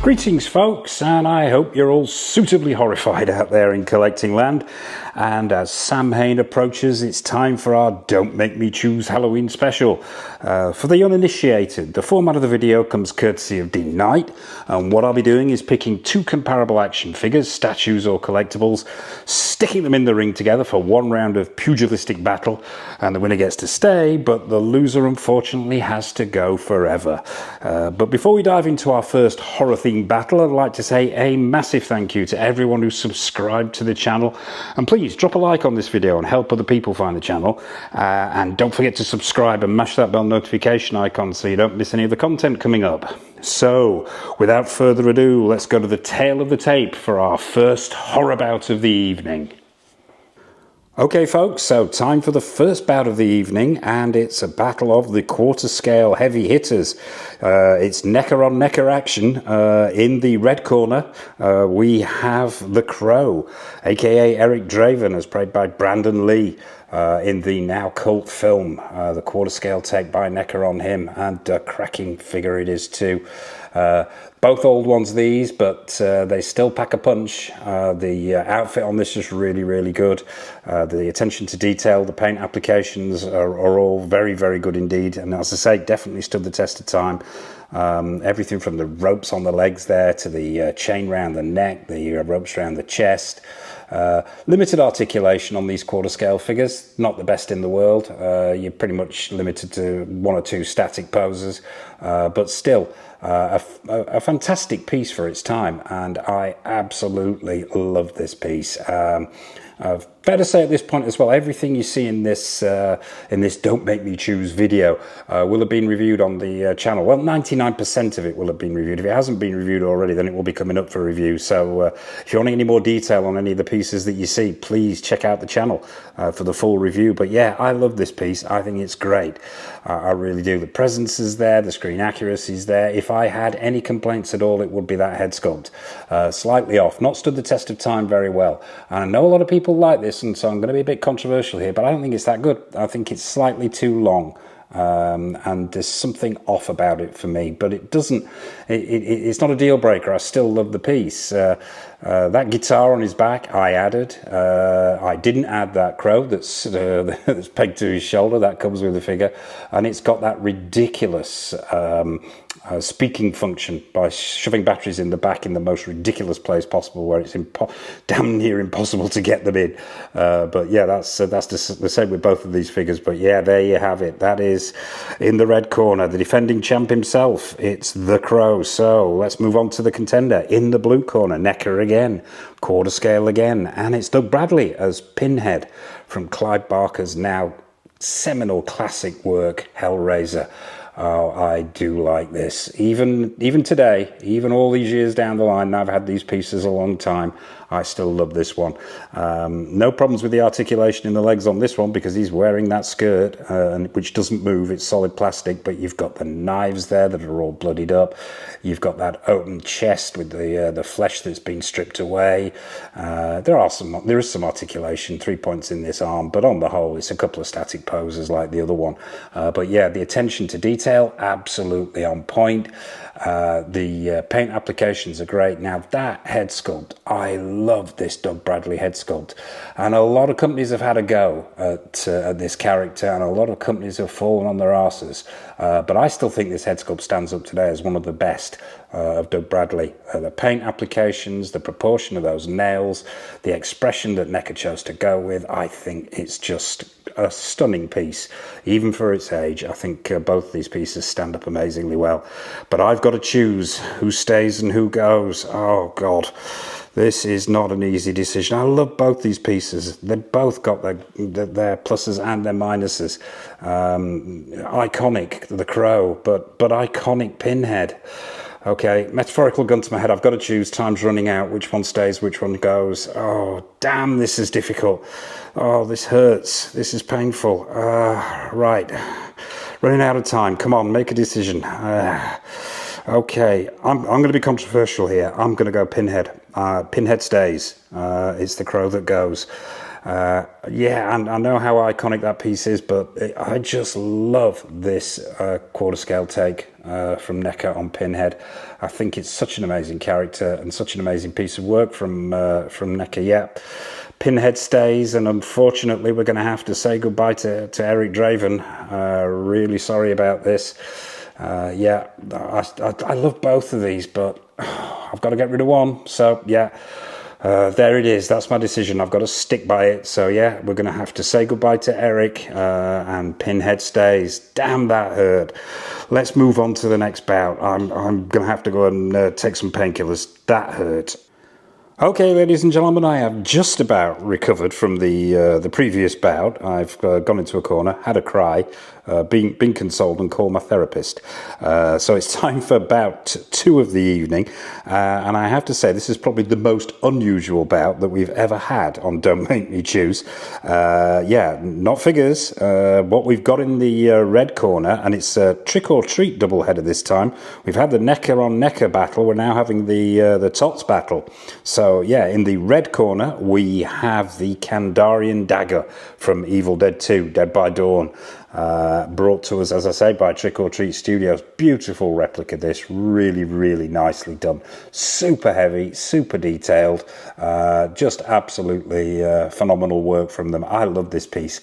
Greetings folks, and I hope you're all suitably horrified out there in collecting land. And as Samhain approaches, it's time for our Don't Make Me Choose Halloween special. For the uninitiated, the format of the video comes courtesy of Dean Knight, and what I'll be doing is picking two comparable action figures, statues or collectibles, sticking them in the ring together for one round of pugilistic battle, and the winner gets to stay, but the loser unfortunately has to go forever. But before we dive into our first horror-themed battle, I'd like to say a massive thank you to everyone who subscribed to the channel, and please drop a like on this video and help other people find the channel, and don't forget to subscribe and mash that bell notification icon so you don't miss any of the content coming up. So without further ado, let's go to the tail of the tape for our first horror bout of the evening. Okay folks, so time for the first bout of the evening, and it's a battle of the quarter scale heavy hitters. It's necker on necker action. In the red corner we have the Crow, aka Eric Draven, as played by Brandon Lee in the now cult film. The quarter scale take by necker on him, and a cracking figure it is too. Both old ones these, but they still pack a punch. The outfit on this is really good. The attention to detail, the paint applications are all very good indeed, and as I say, definitely stood the test of time. Everything from the ropes on the legs there to the chain round the neck, the ropes around the chest. Limited articulation on these quarter scale figures, not the best in the world. You're pretty much limited to one or two static poses, but still a fantastic piece for its time, and I absolutely love this piece. Fair to say at this point as well, everything you see in this Don't Make Me Choose video will have been reviewed on the channel. Well, 99% of it will have been reviewed. If it hasn't been reviewed already, then it will be coming up for review. So if you want any more detail on any of the pieces that you see, please check out the channel for the full review. But yeah, I love this piece. I think it's great. I really do. The presence is there, the screen accuracy is there. If I had any complaints at all, it would be that head sculpt. Slightly off, not stood the test of time very well. And I know a lot of people like this, and so I'm going to be a bit controversial here, but I don't think it's that good. I think it's slightly too long, and there's something off about it for me, but it doesn't, it's not a deal breaker. I still love the piece. That guitar on his back I added. I didn't add that crow that's pegged to his shoulder. That comes with the figure, and it's got that ridiculous speaking function by shoving batteries in the back in the most ridiculous place possible, where it's damn near impossible to get them in. But yeah, that's the same with both of these figures. But yeah, there you have it. That is in the red corner, the defending champ himself. It's the Crow. So let's move on to the contender in the blue corner, necker again, quarter scale again, and it's Doug Bradley as Pinhead from Clive Barker's now seminal classic work Hellraiser. Oh, I do like this. Even today, even all these years down the line, I've had these pieces a long time, I still love this one. No problems with the articulation in the legs on this one, because he's wearing that skirt, which doesn't move. It's solid plastic, but you've got the knives there that are all bloodied up. You've got that open chest with the flesh that's been stripped away. There is some articulation, 3 points in this arm, but on the whole, it's a couple of static poses like the other one. But yeah, the attention to detail, absolutely on point. The paint applications are great. Now that head sculpt, I love this Doug Bradley head sculpt, and a lot of companies have had a go at this character, and a lot of companies have fallen on their asses, but I still think this head sculpt stands up today as one of the best of Doug Bradley. The paint applications, the proportion of those nails, the expression that Necker chose to go with, I think it's just a stunning piece, even for its age. I think both these pieces stand up amazingly well, but I've got to choose who stays and who goes. Oh God, this is not an easy decision. I love both these pieces. They've both got their pluses and their minuses. Iconic, the Crow, but iconic Pinhead. Okay, metaphorical gun to my head. I've got to choose. Time's running out. Which one stays? Which one goes? Oh, damn, this is difficult. Oh, this hurts. This is painful. Right. Running out of time. Come on, make a decision. Okay, I'm going to be controversial here. I'm going to go Pinhead. Pinhead stays. It's the Crow that goes. Yeah, and I know how iconic that piece is, but I just love this quarter scale take. from NECA on Pinhead. I think it's such an amazing character and such an amazing piece of work from NECA. Yeah, Pinhead stays, and unfortunately we're going to have to say goodbye to Eric Draven. Really sorry about this. Yeah, I love both of these, but I've got to get rid of one. So yeah, there it is. That's my decision. I've got to stick by it. So yeah, we're going to have to say goodbye to Eric, and Pinhead stays. Damn, that hurt. Let's move on to the next bout. I'm going to have to go and take some painkillers. That hurt. Okay, ladies and gentlemen, I have just about recovered from the previous bout. I've gone into a corner, had a cry, been consoled, and called my therapist. So it's time for bout 2 of the evening, and I have to say this is probably the most unusual bout that we've ever had on Don't Make Me Choose. Yeah, not figures. What we've got in the red corner, and it's a trick or treat doubleheader this time. We've had the NECA on NECA battle. We're now having the TOTS battle. So yeah, in the red corner we have the Kandarian dagger from Evil Dead 2, Dead by Dawn. Brought to us, as I say, by Trick or Treat Studios. Beautiful replica, this. Really, really nicely done. Super heavy, super detailed. Just absolutely phenomenal work from them. I love this piece.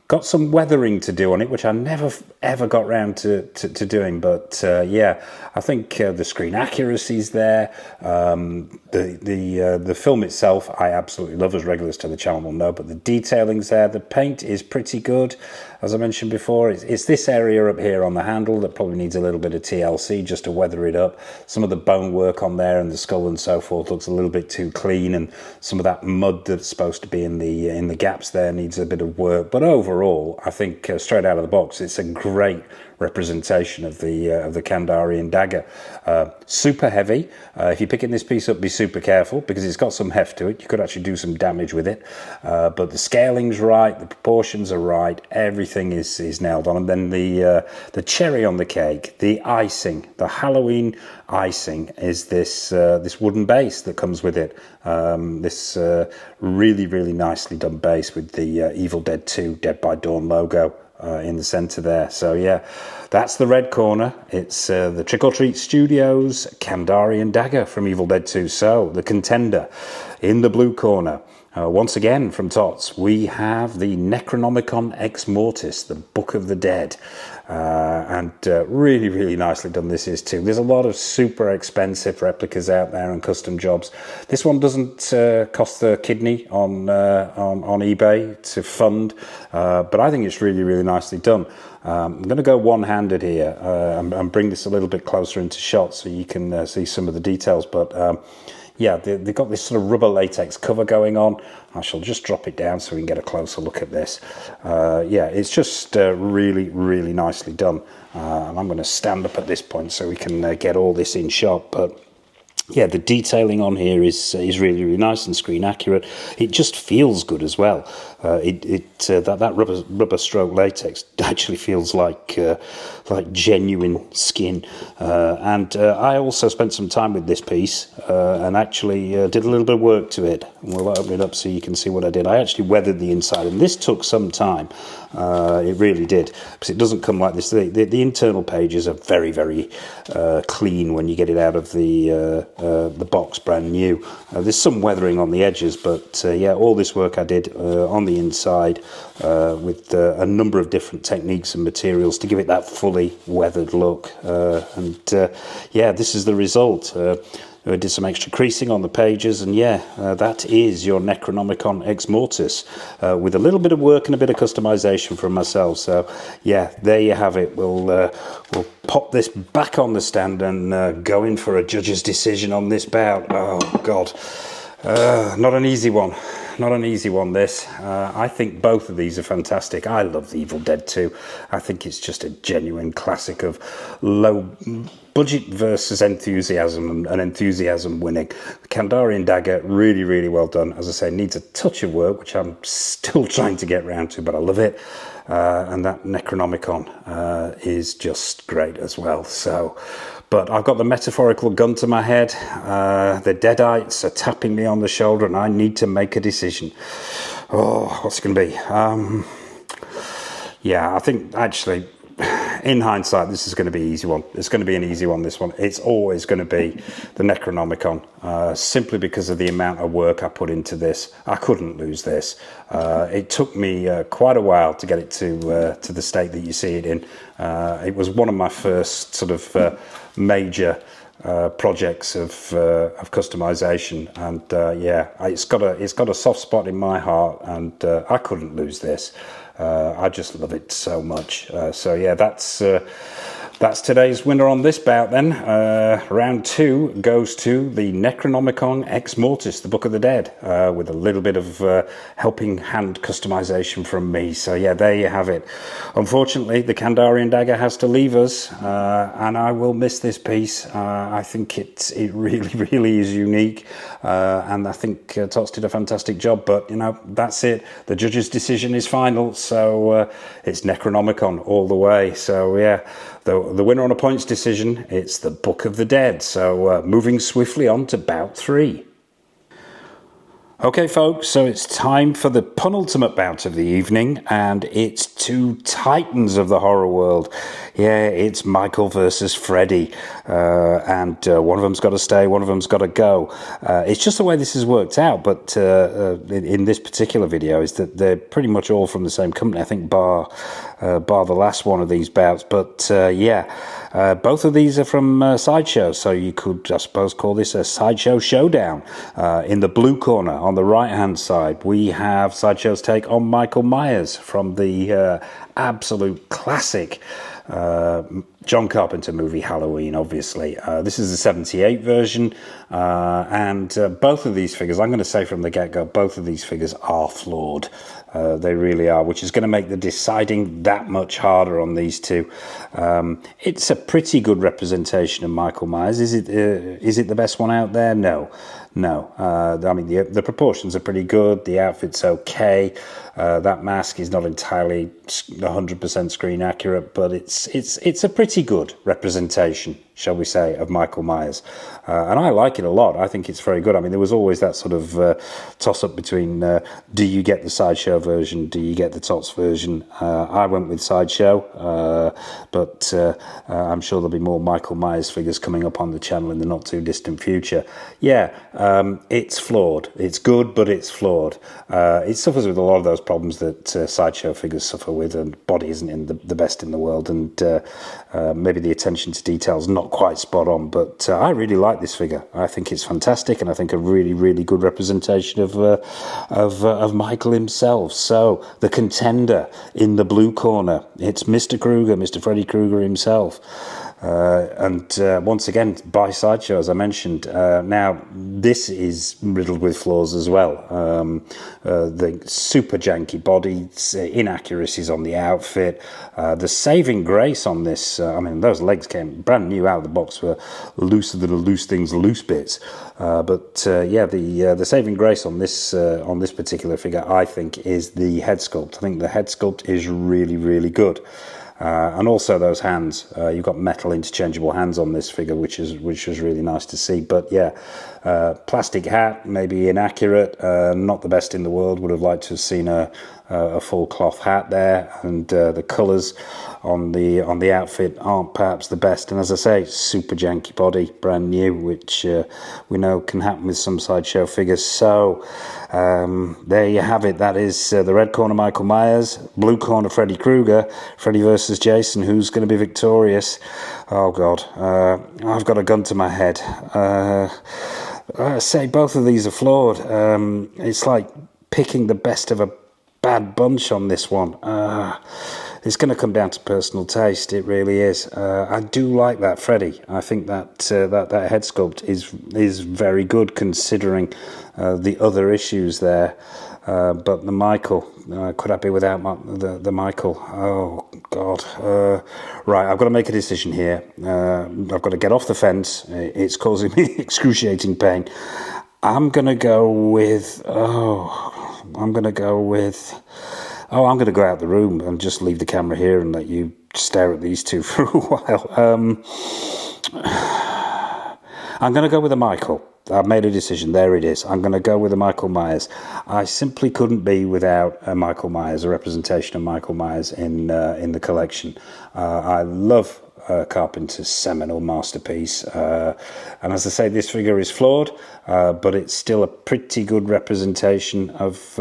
Got some weathering to do on it, which I never ever got round to doing. But yeah, I think the screen accuracy's there. The film itself, I absolutely love, as regulars to the channel will know. But the detailing's there. The paint is pretty good. As I mentioned before, it's this area up here on the handle that probably needs a little bit of TLC just to weather it up. Some of the bone work on there and the skull and so forth looks a little bit too clean, and some of that mud that's supposed to be in the gaps there needs a bit of work. But overall, I think straight out of the box, it's a great representation of the Kandarian dagger. Super heavy. If you're picking this piece up, be super careful because it's got some heft to it. You could actually do some damage with it. But the scaling's right, the proportions are right, everything is nailed on. And then the cherry on the cake, the icing, the Halloween icing, is this wooden base that comes with it. This really, really nicely done base with the Evil Dead 2 Dead by Dawn logo in the center there. So yeah, that's the red corner. It's the Trick or Treat Studios Kandarian dagger from Evil Dead 2. So the contender in the blue corner, once again from TOTS, we have the Necronomicon Ex Mortis, the Book of the Dead. And really, really nicely done this is too. There's a lot of super expensive replicas out there and custom jobs. This one doesn't cost the kidney on eBay to fund, but I think it's really, really nicely done. I'm going to go one-handed here and bring this a little bit closer into shot so you can see some of the details. But yeah, they've got this sort of rubber latex cover going on. I shall just drop it down so we can get a closer look at this. Yeah, it's just really, really nicely done. And I'm going to stand up at this point so we can get all this in shot. But yeah, the detailing on here is really, really nice and screen accurate. It just feels good as well. That rubber stroke latex actually feels like genuine skin. And I also spent some time with this piece and actually did a little bit of work to it. And we'll open it up so you can see what I did. I actually weathered the inside, and this took some time. It really did, because it doesn't come like this. The internal pages are very, very clean when you get it out of the box, brand new. There's some weathering on the edges, but yeah, all this work I did on the inside with a number of different techniques and materials to give it that fully weathered look. And yeah, this is the result. I did some extra creasing on the pages, and yeah, that is your Necronomicon Ex Mortis, with a little bit of work and a bit of customization from myself. So yeah, there you have it. We'll pop this back on the stand and go in for a judge's decision on this bout. Oh God, not an easy one. Not an easy one, this. I think both of these are fantastic. I love the Evil Dead 2. I think it's just a genuine classic of low budget versus enthusiasm, and enthusiasm winning. The Kandarian dagger, really, really well done. As I say, needs a touch of work, which I'm still trying to get round to, but I love it. And that Necronomicon is just great as well. So, but I've got the metaphorical gun to my head. The Deadites are tapping me on the shoulder, and I need to make a decision. Oh, what's it going to be? Yeah, I think actually in hindsight, this is going to be an easy one. It's going to be an easy one, this one. It's always going to be the Necronomicon, simply because of the amount of work I put into this. I couldn't lose this. It took me quite a while to get it to the state that you see it in. It was one of my first sort of major projects of customization, and yeah, it's got a soft spot in my heart, and I couldn't lose this. I just love it so much. So yeah, that's today's winner on this bout then. Round 2 goes to the Necronomicon Ex Mortis, the Book of the Dead, with a little bit of helping hand customization from me. So yeah, there you have it. Unfortunately, the Kandarian dagger has to leave us, and I will miss this piece. I think it really, really is unique, and I think Tots did a fantastic job, but you know, that's it. The judge's decision is final, so it's Necronomicon all the way. So yeah, the winner on a points decision, it's the Book of the Dead. So moving swiftly on to bout 3. Okay, folks, so it's time for the penultimate bout of the evening, and it's two titans of the horror world. Yeah, it's Michael versus Freddy, and one of them's got to stay, one of them's got to go. It's just the way this has worked out, but in this particular video is that they're pretty much all from the same company, I think, bar the last one of these bouts. But yeah, both of these are from Sideshow, so you could, I suppose, call this a Sideshow showdown. In the blue corner, on the right-hand side, we have Sideshow's take on Michael Myers from the absolute classic John Carpenter movie Halloween, obviously. This is the 78 version, and both of these figures, I'm going to say from the get-go, both of these figures are flawed. They really are, which is going to make the deciding that much harder on these two. It's a pretty good representation of Michael Myers. Is it the best one out there? No. I mean, the proportions are pretty good. The outfit's okay. That mask is not entirely 100% screen accurate, but it's a pretty good representation, shall we say, of Michael Myers. And I like it a lot. I think it's very good. I mean, there was always that sort of toss-up between do you get the Sideshow version, do you get the Tots version? I went with Sideshow, but I'm sure there'll be more Michael Myers figures coming up on the channel in the not-too-distant future. Yeah, it's flawed. It's good, but it's flawed. It suffers with a lot of those problems that Sideshow figures suffer with, and body isn't in the best in the world, and maybe the attention to detail's not quite spot on, but I really like this figure. I think it's fantastic, and I think a really, really good representation of Michael himself. So the contender in the blue corner, it's Mr. Krueger, Mr. Freddy Krueger himself. And once again, by Sideshow, as I mentioned. Now, this is riddled with flaws as well. The super janky body, inaccuracies on the outfit, the saving grace on this. I mean, those legs came brand new out of the box, were looser than a loose thing's loose bits. But yeah, the saving grace on this particular figure, I think, is the head sculpt. I think the head sculpt is really, really good. And also those hands, you've got metal interchangeable hands on this figure, which was really nice to see. But yeah, plastic hat, maybe inaccurate, not the best in the world. Would have liked to have seen a full cloth hat there, and the colours on the outfit aren't perhaps the best. And as I say, super janky body, brand new, which we know can happen with some Sideshow figures. So there you have it. That is the red corner Michael Myers, blue corner Freddy Krueger, Freddy versus Jason. Who's going to be victorious? Oh God, I've got a gun to my head. I say both of these are flawed. It's like picking the best of a bad bunch on this one. It's going to come down to personal taste. It really is. I do like that Freddy. I think that that head sculpt is very good considering the other issues there. But the Michael, could I be without the Michael? Oh God! Right, I've got to make a decision here. I've got to get off the fence. It's causing me excruciating pain. I'm going to go with. I'm going to go out the room and just leave the camera here and let you stare at these two for a while. I'm going to go with a Michael. I've made a decision. There it is. I'm going to go with the Michael Myers. I simply couldn't be without a Michael Myers, a representation of Michael Myers in the collection. I love Carpenter's seminal masterpiece, and as I say, this figure is flawed, but it's still a pretty good representation of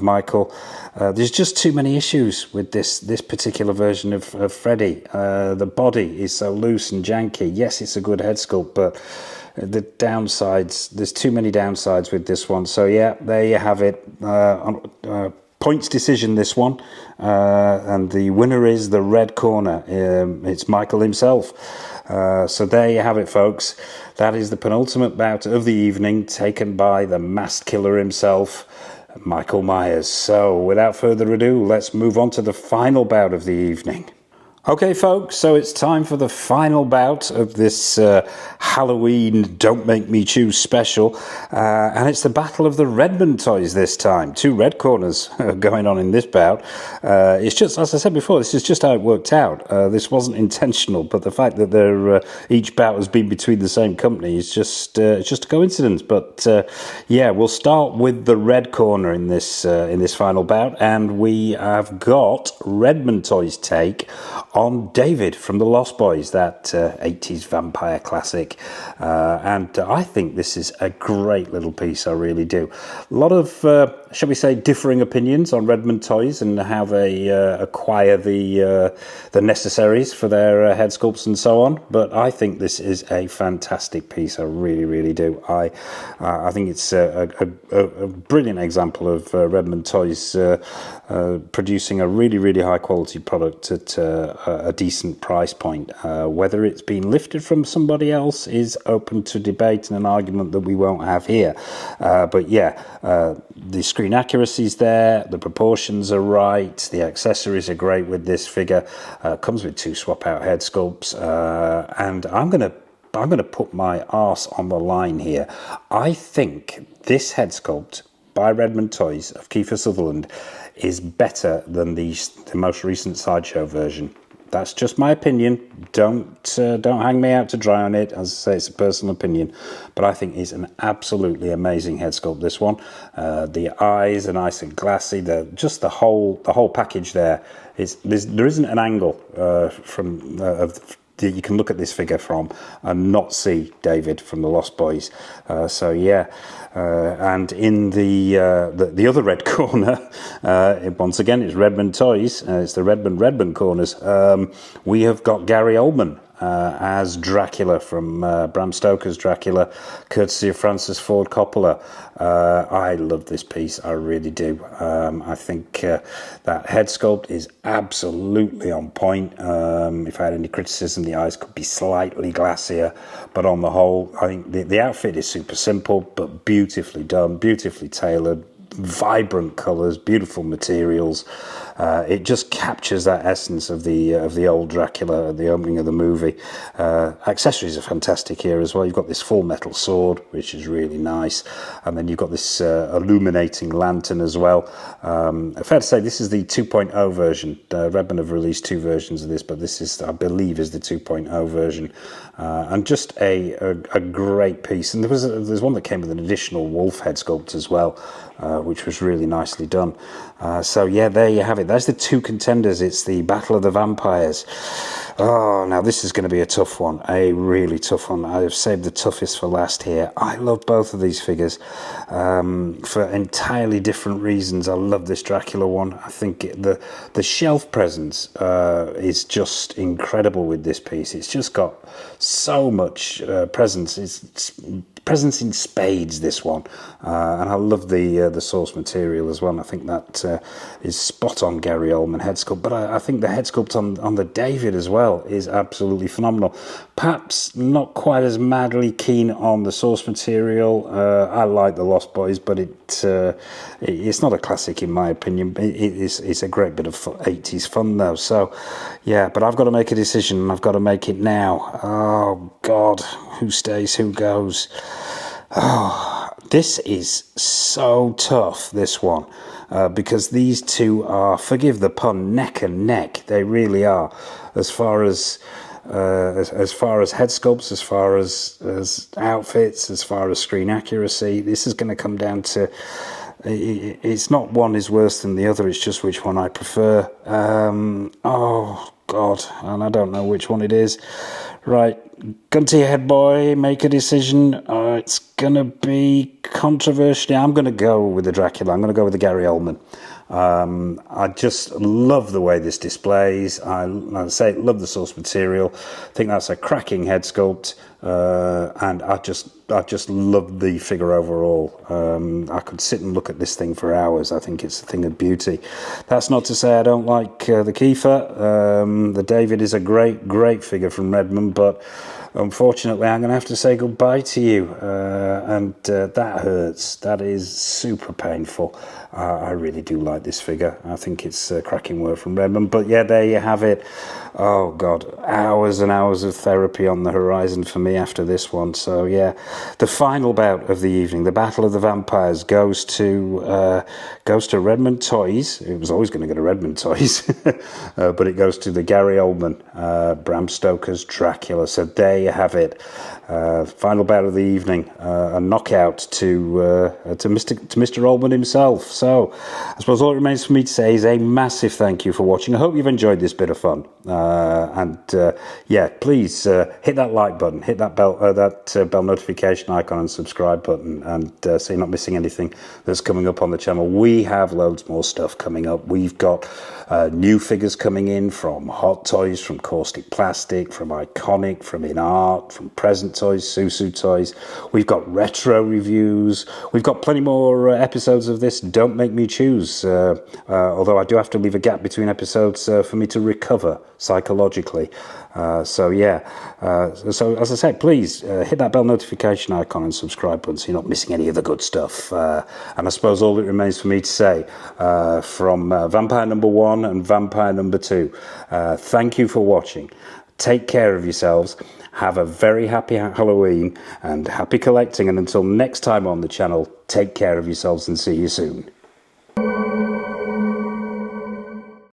Michael. There's just too many issues with this particular version of Freddy. The body is so loose and janky. Yes, it's a good head sculpt, but the downsides, there's too many downsides with this one. So yeah, there you have it. Points decision, this one, and the winner is the red corner. It's Michael himself. So there you have it, folks. That is the penultimate bout of the evening, taken by the masked killer himself, Michael Myers. So without further ado, let's move on to the final bout of the evening. Okay, folks, so it's time for the final bout of this Halloween Don't Make Me Choose special, and it's the Battle of the Redmond toys this time. Two red corners going on in this bout. It's just, as I said before, this is just how it worked out. This wasn't intentional, but the fact that each bout has been between the same company is just a coincidence. But yeah, we'll start with the red corner in this final bout, and we have got Redmond Toys' take on David from the Lost Boys, that 80s vampire classic. And I think this is a great little piece, I really do. A lot of, shall we say, differing opinions on Redmond Toys and how they acquire the necessaries for their head sculpts and so on. But I think this is a fantastic piece, I really, really do. I think it's a brilliant example of Redmond Toys producing a really, really high quality product at a decent price point. Whether it's been lifted from somebody else is open to debate and an argument that we won't have here. But yeah, the screen accuracy's there, the proportions are right, the accessories are great with this figure. Comes with two swap out head sculpts, and I'm gonna put my arse on the line here. I think this head sculpt by Redmond Toys of Kiefer Sutherland is better than the most recent Sideshow version. That's just my opinion. Don't hang me out to dry on it. As I say, it's a personal opinion, but I think it's an absolutely amazing head sculpt. This one, the eyes are nice and glassy. Just the whole package there. There isn't an angle that you can look at this figure from and not see David from the Lost Boys. So yeah, and in the other red corner, once again, it's Redmond Toys. It's the Redmond corners. We have got Gary Oldman as Dracula from Bram Stoker's Dracula, courtesy of Francis Ford Coppola. I love this piece, I really do. I think that head sculpt is absolutely on point. If I had any criticism, the eyes could be slightly glassier, but on the whole, I think the outfit is super simple, but beautifully done, beautifully tailored, vibrant colours, beautiful materials. It just captures that essence of the old Dracula at the opening of the movie. Accessories are fantastic here as well. You've got this full metal sword, which is really nice, and then you've got this illuminating lantern as well. Fair to say this is the 2.0 version. Redmond have released two versions of this, but this is, I believe, is the 2.0 version, and just a great piece. And there's one that came with an additional wolf head sculpt as well, which was really nicely done. So yeah, there you have it. That's the two contenders. It's the Battle of the Vampires. Oh, now this is going to be a tough one, a really tough one. I have saved the toughest for last here. I love both of these figures for entirely different reasons. I love this Dracula one. I think the shelf presence is just incredible with this piece. It's just got so much presence. It's presence in spades, this one, and I love the source material as well. I think that is spot on Gary Oldman head sculpt, but I think the head sculpt on the David as well is absolutely phenomenal. Perhaps not quite as madly keen on the source material. I like the Lost Boys, but it's not a classic in my opinion. It's a great bit of 80s fun though. So yeah, but I've got to make a decision, and I've got to make it now. Oh God, who stays, who goes? Oh, this is so tough, this one, because these two are, forgive the pun, neck and neck. They really are, as far as as far as head sculpts, as far as outfits, as far as screen accuracy. This is going to come down to, it's not one is worse than the other, it's just which one I prefer. Oh God, and I don't know which one it is. Right, gun to your head, boy, make a decision. It's going to be controversial. I'm going to go with the Dracula. I'm going to go with the Gary Oldman. I just love the way this displays. I say, love the source material. I think that's a cracking head sculpt, and I just love the figure overall. I could sit and look at this thing for hours. I think it's a thing of beauty. That's not to say I don't like the Kiefer. The David is a great figure from Redmond, but unfortunately, I'm going to have to say goodbye to you, and that hurts. That is super painful. I really do like this figure. I think it's cracking work from Redmond. But yeah, there you have it. Oh God, hours and hours of therapy on the horizon for me after this one. So yeah, the final bout of the evening, the Battle of the Vampires, goes to Redmond Toys. It was always going to go to Redmond Toys, but it goes to the Gary Oldman, Bram Stoker's Dracula. So there you have it. Final bout of the evening, a knockout to Mr. Oldman himself. So I suppose all it remains for me to say is a massive thank you for watching. I hope you've enjoyed this bit of fun. Yeah, please hit that like button, hit that bell notification icon and subscribe button, and so you're not missing anything that's coming up on the channel. We have loads more stuff coming up. We've got new figures coming in from Hot Toys, from Caustic Plastic, from Iconic, from In Art, from Present Toys, Susu Toys. We've got retro reviews. We've got plenty more episodes of this Don't Make Me Choose, although I do have to leave a gap between episodes for me to recover psychologically. So yeah, so as I said, please hit that bell notification icon and subscribe button so you're not missing any of the good stuff. And I suppose all that remains for me to say from Vampire number 1 and Vampire number 2, thank you for watching. Take care of yourselves. Have a very happy Halloween and happy collecting. And until next time on the channel, take care of yourselves and see you soon.